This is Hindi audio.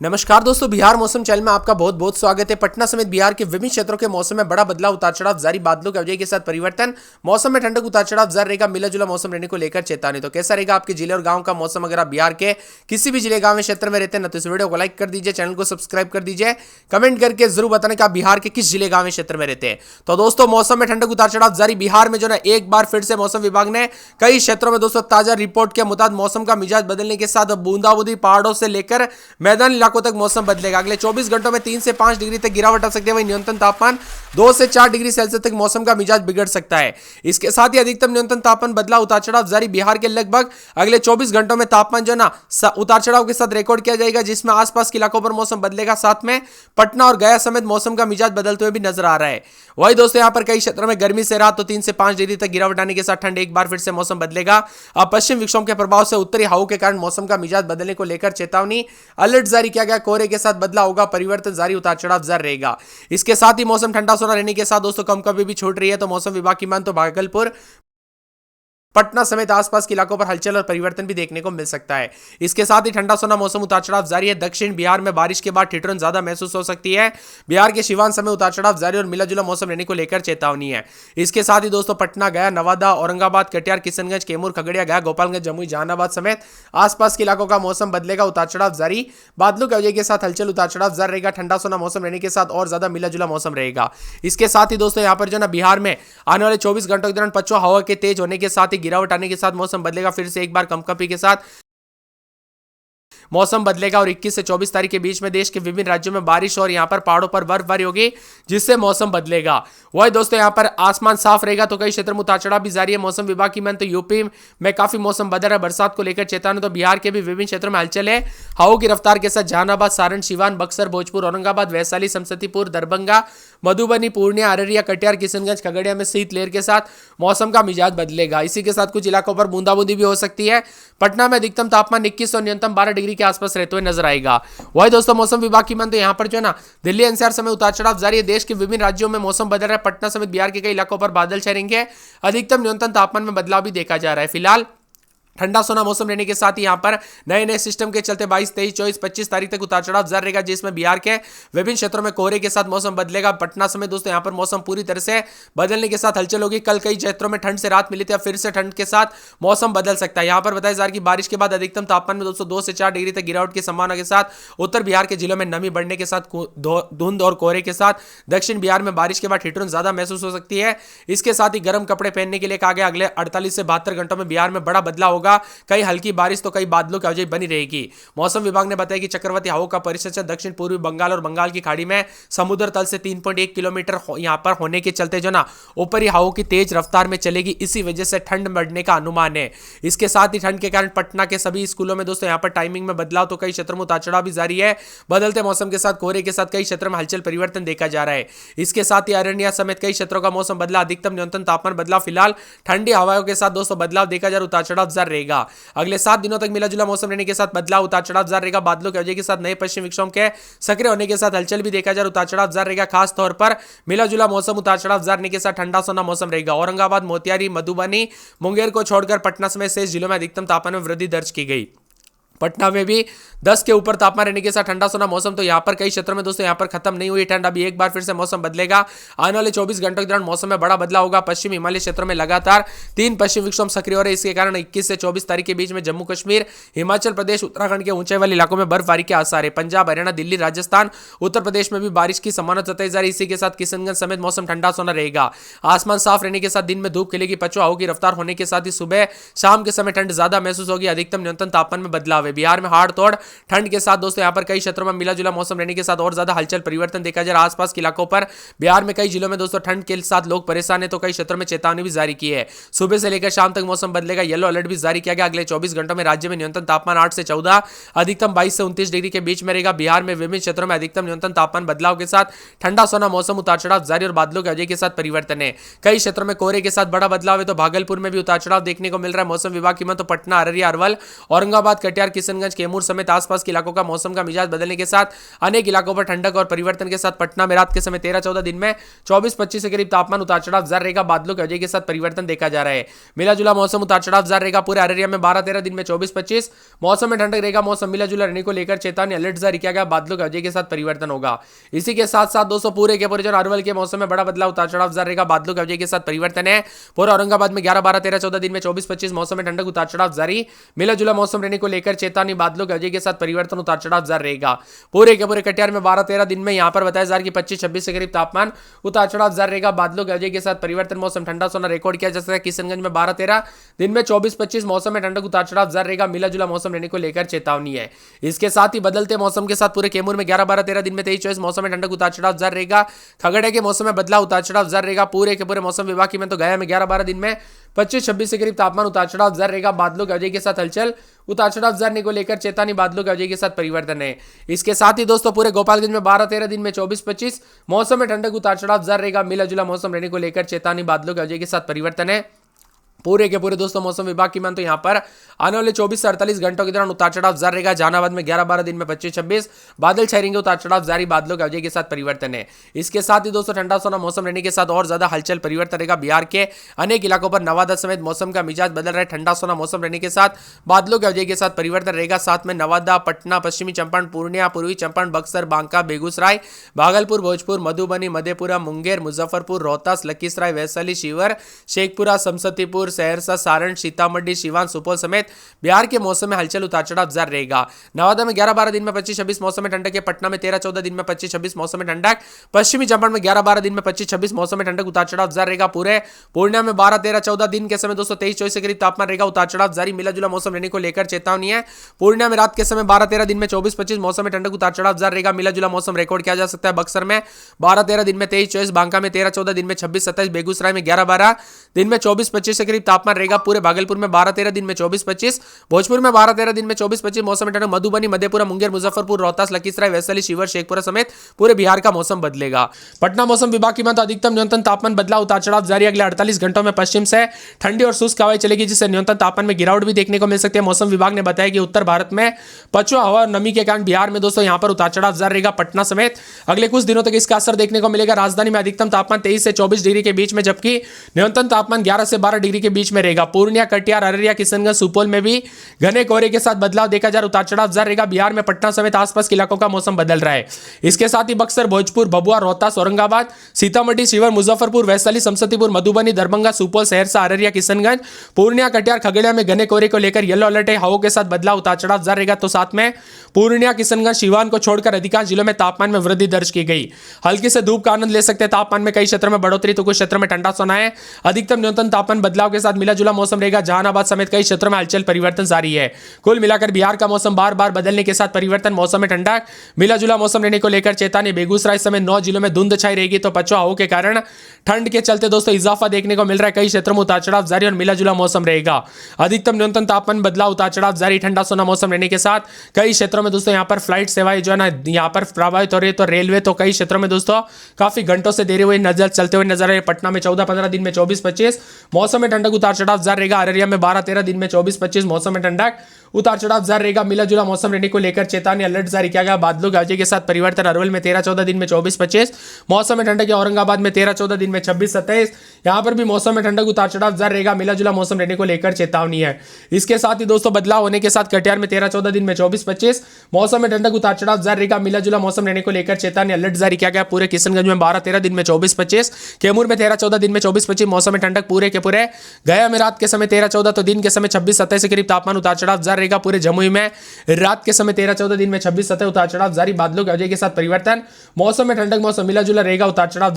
नमस्कार दोस्तों, बिहार मौसम चैनल में आपका बहुत बहुत स्वागत है। पटना समेत बिहार के विभिन्न क्षेत्रों के मौसम में बड़ा बदलाव, उतार चढ़ाव जारी, बादलों की अवधि के साथ परिवर्तन, मौसम में ठंडक, उतार चढ़ाव जारी रहेगा, मिला जुला मौसम रहने को लेकर चेतावनी। तो कैसा रहेगा आपके जिले और गांव का मौसम? अगर आप बिहार के किसी भी जिले गांव में क्षेत्र में रहते हैं ना, तो इस वीडियो को लाइक कर दीजिए, चैनल को सब्सक्राइब कर दीजिए, कमेंट करके जरूर बताना कि आप बिहार के किस जिले गांव में क्षेत्र में रहते हैं। तो दोस्तों, मौसम में ठंडक, उतार चढ़ाव जारी। बिहार में जो है एक बार फिर से मौसम विभाग ने कई क्षेत्रों में दोस्तों ताजा रिपोर्ट के मुताबिक मौसम का मिजाज बदलने के साथ बूंदाबूंदी पहाड़ों से लेकर मैदानी इलाकों तक मौसम बदलेगा। अगले 24 घंटों में 3 से 5 डिग्री तक गिरावट आ सकती है। वहीं न्यूनतम तापमान 2 से 4 डिग्री सेल्सियस तक मौसम का मिजाज बिगड़ सकता है। इसके साथ ही अधिकतम न्यूनतम तापमान बदलाव, उतार चढ़ाव जारी। बिहार के लगभग अगले 24 घंटों में तापमान जो ना उतार चढ़ाव के साथ रिकॉर्ड किया जाएगा, जिसमें आसपास के इलाकों पर मौसम बदलेगा। साथ में पटना और गया समेत मौसम का मिजाज बदलते हुए भी नजर आ रहा है। वही दोस्तों, यहां पर कई क्षेत्रों में गर्मी से रात तो 3 से 5 डिग्री तक गिरावट आने के साथ ठंड एक बार फिर से मौसम बदलेगा। अब पश्चिम विक्षोभ के प्रभाव से उत्तरी हवाओं के कारण मौसम का मिजाज बदलने को लेकर चेतावनी, अलर्ट जारी किया गया। कोहरे के साथ बदलाव होगा, परिवर्तन जारी, उतार चढ़ाव जारी रहेगा। इसके साथ ही मौसम ठंडा सोना रहने के साथ दोस्तों कम कभी भी छूट रही है। तो मौसम विभाग की मान तो भागलपुर, पटना समेत आसपास के इलाकों पर हलचल और परिवर्तन भी देखने को मिल सकता है। इसके साथ ही ठंडा सोना मौसम, उतार चढ़ाव जारी है। दक्षिण बिहार में बारिश के बाद ठिठुरन ज्यादा महसूस हो सकती है। बिहार के सिवान समेत उतार चढ़ाव जारी और मिला जुला मौसम रहने को लेकर चेतावनी है। इसके साथ ही दोस्तों पटना, गया, नवादा, औरंगाबाद, कटिहार, किशनगंज, कैमूर, खगड़िया, गया, गोपालगंज, जमुई, जहानाबाद समेत आसपास के इलाकों का मौसम बदलेगा, उतार चढ़ाव जारी। बादलों की वजह के साथ हलचल, उतार चढ़ाव जारी रहेगा। ठंडा सोना मौसम रहने के साथ और ज्यादा मिला जुला मौसम रहेगा। इसके साथ ही दोस्तों यहाँ पर जो ना बिहार में आने वाले 24 घंटों के दौरान पछुआ हवा के तेज होने के साथ ही गिरावट आने के साथ मौसम बदलेगा। फिर से एक बार कंपकपी के साथ मौसम बदलेगा और 21 से 24 तारीख के बीच में देश के विभिन्न राज्यों में बारिश और यहां पर पहाड़ों पर बर्फबारी होगी, जिससे मौसम बदलेगा। वही दोस्तों यहां पर आसमान साफ रहेगा, तो कई क्षेत्रों में उतार चढ़ाव भी जारी है। मौसम विभाग की मान तो यूपी में काफी मौसम बदल रहा है। बरसात को लेकर चेतावनी, तो बिहार के भी विभिन्न क्षेत्रों में हलचल है। हवाओं की रफ्तार के साथ जहानाबाद, सारण, सिवान, बक्सर, भोजपुर, औरंगाबाद, वैशाली, समस्तीपुर, दरभंगा, मधुबनी, पूर्णिया, अररिया, कटिहार, किशनगंज, खगड़िया में शीतलहर के साथ मौसम का मिजाज बदलेगा। इसी के साथ कुछ इलाकों पर बूंदाबूंदी भी हो सकती है। पटना में अधिकतम तापमान 21 और न्यूनतम 12 डिग्री के आसपास रहते हुए नजर आएगा। वही दोस्तों मौसम विभाग की मान तो यहाँ पर जो ना दिल्ली एनसीआर समय उतार चढ़ाव जारी है। देश के विभिन्न राज्यों में मौसम बदल रहा है। पटना समेत बिहार के कई इलाकों पर बादल छाएंगे। अधिकतम न्यूनतम तापमान में बदलाव भी देखा जा रहा है। फिलहाल ठंडा सोना मौसम रहने के साथ ही यहां पर नए नए सिस्टम के चलते 22, 23, 24, 25 तारीख तक उतार चढ़ाव जारी रहेगा, जिसमें बिहार के विभिन्न क्षेत्रों में कोहरे के साथ मौसम बदलेगा। पटना समेत दोस्तों यहां पर मौसम पूरी तरह से बदलने के साथ हलचल होगी। कल कई क्षेत्रों में ठंड से राहत मिली थी, अब फिर से ठंड के साथ मौसम बदल सकता है। यहां पर बताया जा रहा है कि बारिश के बाद अधिकतम तापमान में दोस्तों 2 से 4 डिग्री तक गिरावट की संभावना के साथ उत्तर बिहार के जिलों में नमी बढ़ने के साथ धुंध और कोहरे के साथ दक्षिण बिहार में बारिश के बाद ठिठुरन ज्यादा महसूस हो सकती है। इसके साथ ही गर्म कपड़े पहनने के लिए कहा गया। अगले 48 से 72 घंटों में बिहार में बड़ा बदलाव होगा। कई हल्की बारिश तो कई बादलों की वजह बनी रहेगी। मौसम विभाग ने बताया कि चक्रवाती हवाओं का परिसंचरण दक्षिण पूर्वी बंगाल और बंगाल की खाड़ी में समुद्र तल से 3.1 किलोमीटर यहां पर होने के चलते जो ना ऊपरी हवाओं की तेज रफ्तार में चलेगी। इसी वजह से ठंड बढ़ने का अनुमान है। इसके साथ ही ठंड के कारण पटना के सभी स्कूलों में दोस्तों यहां पर टाइमिंग में बदलाव, तो कई क्षेत्रों में उतार चढ़ाव भी जारी है। बदलते मौसम के साथ कोहरे के साथ कई क्षेत्रों में हलचल परिवर्तन देखा जा रहा है। इसके साथ ही अररिया समेत कई क्षेत्रों का मौसम बदला, अधिकतम न्यूनतम तापमान बदलाव। फिलहाल ठंडी हवाओं के साथ दोस्तों बदलाव देखा जा रहा, उतार चढ़ाव जारी रहेगा। अगले 7 दिनों तक मिला जुला मौसम रहने के साथ बदलाव, उतार चढ़ाव जारी रहेगा। बादलों की वजह के साथ नए पश्चिम विक्षोभ के सक्रिय होने के साथ हलचल भी देखा जा रहा, उतार चढ़ाव जारी रहेगा। खास तौर पर मिला जुला मौसम, उतार चढ़ाव जारी रहने के साथ ठंडा सोना मौसम रहेगा। औरंगाबाद, मोतिहारी, मधुबनी, मुंगेर को छोड़कर पटना समेत शेष जिलों में अधिकतम तापमान में वृद्धि दर्ज की गई। पटना में भी 10 के ऊपर तापमान रहने के साथ ठंडा सोना मौसम, तो यहां पर कई क्षेत्रों में दोस्तों यहां पर खत्म नहीं हुई ठंड, अभी एक बार फिर से मौसम बदलेगा। आने वाले 24 घंटों के दौरान मौसम में बड़ा बदलाव होगा। पश्चिम हिमालय क्षेत्रों में लगातार 3 पश्चिम विक्षोभ सक्रिय हो रहे हैं। इसके कारण 21 से 24 तारीख के बीच में जम्मू कश्मीर, हिमाचल प्रदेश, उत्तराखंड के ऊंचाई वाले इलाकों में बर्फबारी के आसार है। पंजाब, हरियाणा, दिल्ली, राजस्थान, उत्तर प्रदेश में भी बारिश की संभावना जताई जा रही है। इसी के साथ किशनगंज समेत मौसम ठंडा सोना रहेगा। आसमान साफ रहने के साथ दिन में धूप खिलेगी। पछुआ हवा की रफ्तार होने के साथ ही सुबह शाम के समय ठंड ज्यादा महसूस होगी। अधिकतम न्यूनतम तापमान में बदलाव है। बिहार में हाड़ तोड़ ठंड के साथ दोस्तों यहां पर कई क्षेत्रों में मिला जुला मौसम रहने के साथ और ज्यादा हलचल परिवर्तन देखा जा रहा है। आसपास के इलाकों पर बिहार में कई जिलों में दोस्तों ठंड के साथ लोग परेशान है, तो कई क्षेत्रों में चेतावनी भी जारी की है। सुबह से लेकर शाम तक मौसम बदलेगा। येलो अलर्ट भी जारी किया गया। अगले 24 घंटों में राज्य में न्यूनतम तापमान 8 से 14, अधिकतम 22 से 29 डिग्री के बीच में रहेगा। बिहार में विभिन्न क्षेत्रों में अधिकतम न्यूनतम तापमान बदलाव के साथ ठंडा सोना मौसम, उतार चढ़ाव जारी और बादलों की वजह के साथ परिवर्तन है। कई क्षेत्रों में कोहरे के साथ बड़ा बदलाव है, तो भागलपुर में भी उतार चढ़ाव देखने को मिल रहा है। मौसम विभाग की माने तो पटना, अररिया, अरवल, औरंगाबाद, कटिहार, किशनगंज, कैमूर समेत आसपास के इलाकों का मौसम का मिजाज बदलने के साथ अनेक इलाकों पर ठंडक और परिवर्तन के साथ पटना में रात के समय 13-14, दिन में 24-25 के करीब तापमान उतार चढ़ाव जारी रहेगा। बादलों की वजह के साथ परिवर्तन देखा जा रहा है। मिला जुला मौसम उतार चढ़ाव जारी रहेगा। पूरे अररिया में 12-13, दिन में 24-25 मौसम में ठंडक रहेगा। मौसम मिला जुला रहने को लेकर चेतावनी अलर्ट जारी किया गया। बादलों की वजह के साथ परिवर्तन होगा। इसी के साथ साथ दोस्तों पूरे के पूरे जो अरवल के मौसम में बड़ा बदलाव उतार चढ़ाव जारी रहेगा। बादलों की वजह के साथ परिवर्तन है। पूरा औरंगाबाद में 11-12-13-14, दिन में 24-25 मौसम में ठंडक उतार चढ़ाव जारी। मिला जुला मौसम रहने को लेकर चेतावनी। बादलों की वजह के साथ परिवर्तन उतार चढ़ाव जारी रहेगा। पूरे के पूरे कटिहार में 12-13, दिन में यहां पर बताया जा रहा है कि 25-26 के करीब तापमान उतार चढ़ाव जारी रहेगा। बादलों की वजह के साथ परिवर्तन। मौसम ठंडा सोना रिकॉर्ड किया जा सकता है। किशनगंज में 12-13, दिन में 24-25 मौसम में ठंडक उतार चढ़ाव जारी रहेगा। मिला जुला मौसम रहने को लेकर चेतावनी है। इसके साथ ही बदलते मौसम के साथ पूरे कैमूर में 11-12-13, दिन में 23-24 मौसम में ठंडक उतार चढ़ाव जारी रहेगा। खगड़िया के मौसम में बदलाव उतार चढ़ाव जारी रहेगा। पूरे के पूरे मौसम विभाग की में तो गया में 11-12, दिन में 25-26 के करीब तापमान उतार चढ़ाव जारी रहेगा। बादलों की वजह के साथ हलचल उतार चढ़ाव जारी को लेकर चेतावनी। बादलों की वजह के साथ परिवर्तन है। इसके साथ ही दोस्तों पूरे गोपालगंज में 12-13, दिन में 24-25 मौसम में ठंडक उतार चढ़ाव जारी रहेगा। मिला जुला मौसम रहने को लेकर चेतावनी। बादलों की वजह के साथ परिवर्तन है। पूरे के पूरे दोस्तों मौसम विभाग की मान तो यहां पर आने वाले 24 से 48 घंटों के दौरान उतार चढ़ाव जारी रहेगा। जहानाबाद में 11-12, दिन में 25-26 बादल छाएंगे। उतार चढ़ाव जारी। बादलों की वजह के साथ परिवर्तन है। इसके साथ ही दोस्तों ठंडा सोना मौसम रहने के साथ और ज्यादा हलचल परिवर्तन रहेगा। बिहार के अनेक इलाकों पर नवादा समेत मौसम का मिजाज बदल रहा है। ठंडा सोना मौसम रहने के साथ बादलों की वजह के साथ परिवर्तन रहेगा। साथ में नवादा, पटना, पश्चिमी चंपारण, पूर्णिया, पूर्वी चंपारण, बक्सर, बांका, बेगूसराय, भागलपुर, भोजपुर, मधुबनी, मधेपुरा, मुंगेर, मुजफ्फरपुर, रोहतास, लखीसराय, वैशाली, शिवहर, शेखपुरा, समस्तीपुर, सहरसा, सारण, सीतामढ़ी, सीवान, सुपौल समेत बिहार के मौसम में हलचल उतार चढ़ाव जारी रहेगा। नवादा में 11-12, दिन में 25-26 मौसम में ठंडक है। पटना में 13-14, दिन में 25-26 मौसम में ठंडक। पश्चिमी चंपारण में 11-12, दिन में 25-26 मौसम में ठंडक उतार चढ़ाव जारी रहेगा। पूरे पूर्णिया में 12-13-14, दिन के समय दोस्तों 23-24 के करीब तापमान रहेगा। उतार चढ़ाव जारी। मिला जुला मौसम रहने को लेकर चेतावनी है। पूर्णिया में रात के समय 12-13, दिन में 24-25 मौसम में ठंडक उतार चढ़ाव जारी रहेगा। मिला जुला मौसम रिकॉर्ड किया जा सकता है। बक्सर में 12-13, दिन में 23-24, बांका में 13-14, दिन में 26-27, बेगूसराय में 11-12, दिन में 24-25 के करीब तापमान रहेगा। पूरे भागलपुर में 12-13, दिन में 24-25, भोजपुर में 12-13, दिन में 24-25 मौसम में ठंडक। मधुबनी, मधेपुरा, मुंगेर, मुजफ्फरपुर, रोहतास, लखीसराय, वैशाली, शिवहर, शेखपुरा समेत पूरे बिहार का मौसम बदलेगा। पटना मौसम विभाग की मानता अधिकतम न्यूनतम तापमान बदलाव उतार चढ़ाव जारी। अगले 48 घंटों में पश्चिम से ठंडी और शुष्क हवाएं चलेगी, जिससे न्यूनतम तापमान में गिरावट भी देखने को मिल सकती है। मौसम विभाग ने बताया कि उत्तर भारत में पछुआ हवा और नमी के कारण बिहार में दोस्तों यहां पर उतार चढ़ाव जारी रहेगा। पटना समेत अगले कुछ दिनों तक इसका असर देखने को मिलेगा। राजधानी में अधिकतम तापमान 23 से 24 डिग्री के बीच में, जबकि न्यूनतम तापमान 11 से 12 डिग्री के बीच में रहेगा। पूर्णिया, कटिहार, अररिया, किशनगंज, सुपौल में भी घने कोहरे के साथ बदलाव देखा जा रहा। उतार चढ़ाव जारी रहेगा। बिहार में पटना समेत आसपास के इलाकों का मौसम बदल रहा है। इसके साथ ही बक्सर, भोजपुर, भभुआ, रोहतास, औरंगाबाद, सीतामढ़ी, शिवहर, मुजफ्फरपुर, वैशाली, समस्तीपुर, मधुबनी, दरभंगा, सुपौल, सहरसा, अररिया, किशनगंज, पूर्णिया, कटिहार, खगड़िया में घने कोहरे को लेकर येलो अलर्ट है। हवाओं के साथ बदलाव उतार चढ़ाव जारी रहेगा। तो साथ में पूर्णिया, किशनगंज, सीवान को छोड़कर अधिकांश जिलों में तापमान में वृद्धि दर्ज की गई। हल्की से धूप का आनंद ले सकते हैं। तापमान में कई क्षेत्रों में बढ़ोतरी तो कुछ क्षेत्रों में ठंडा सोना है। अधिकतम न्यूनतम तापमान बदलाव के साथ मिला जुला मौसम रहेगा। जहानाबाद समेत कई क्षेत्रों में हलचल परिवर्तन जारी है। कुल मिलाकर बिहार का मौसम बार बार बदलने के साथ परिवर्तन। मौसम में ठंडक, मिला जुला मौसम रहने को लेकर चेतावनी। बेगूसराय समेत 9 जिलों में धुंध छाई रहेगी। तो पछुआ हवाओं के कारण ठंड के चलते दोस्तों इजाफा देखने को मिल रहा है। कई क्षेत्रों में उतार चढ़ाव जारी और मिला जुला मौसम रहेगा। अधिकतम न्यूनतम तापमान बदलाव, उतार चढ़ाव जारी, ठंडा सोना मौसम रहने के साथ कई क्षेत्रों में दोस्तों यहाँ पर फ्लाइट सेवाएं जो है ना यहाँ पर प्रभावित हो रही है। तो रेलवे तो कई क्षेत्रों में दोस्तों काफी घंटों से देरी हुई नजर चलते हुए नजर आ रहे हैं। पटना में 14-15, दिन में 24-25 मौसम में ठंडक उतार चढ़ाव जारी रहेगा। अररिया में 12-13, दिन में 24-25 मौसम में ठंडक उतार चढ़ाव जारी रहेगा। मिला जुला मौसम रहने को लेकर चेतावनी अलर्ट जारी किया गया। बादलों की वजह के साथ परिवर्तन। अरवल में 13-14, दिन में 24-25 मौसम में ठंडक है। औरंगाबाद में 13-14, दिन में 26-27 यहां पर भी मौसम में ठंडक उतार चढ़ाव जारी रहेगा। मिला जुला मौसम रहने को लेकर चेतावनी है। इसके साथ ही दोस्तों बदलाव होने के साथ कटिहार में 13-14, दिन में 24-25 मौसम में ठंडक उतार चढ़ाव जारी रहेगा। मिला जुला मौसम रहने को लेकर चेतावनी अलर्ट जारी किया गया। पूरे किशनगंज में 12-13, दिन में 24-25, कैमूर में 13-14, दिन में 24-25 मौसम में ठंडक। पूरे के पूरे गया में रात के समय 13-14 तो दिन के समय 26-27 के करीब तापमान उतार चढ़ाव जारी रहेगा। पूरे जमुई में रात के समय 13-14, दिन में 26-27 उतार चढ़ाव जारी। बादलों की वजह के साथ परिवर्तन। मौसम में ठंडक, मौसम मिला जुला रहेगा। उतार चढ़ाव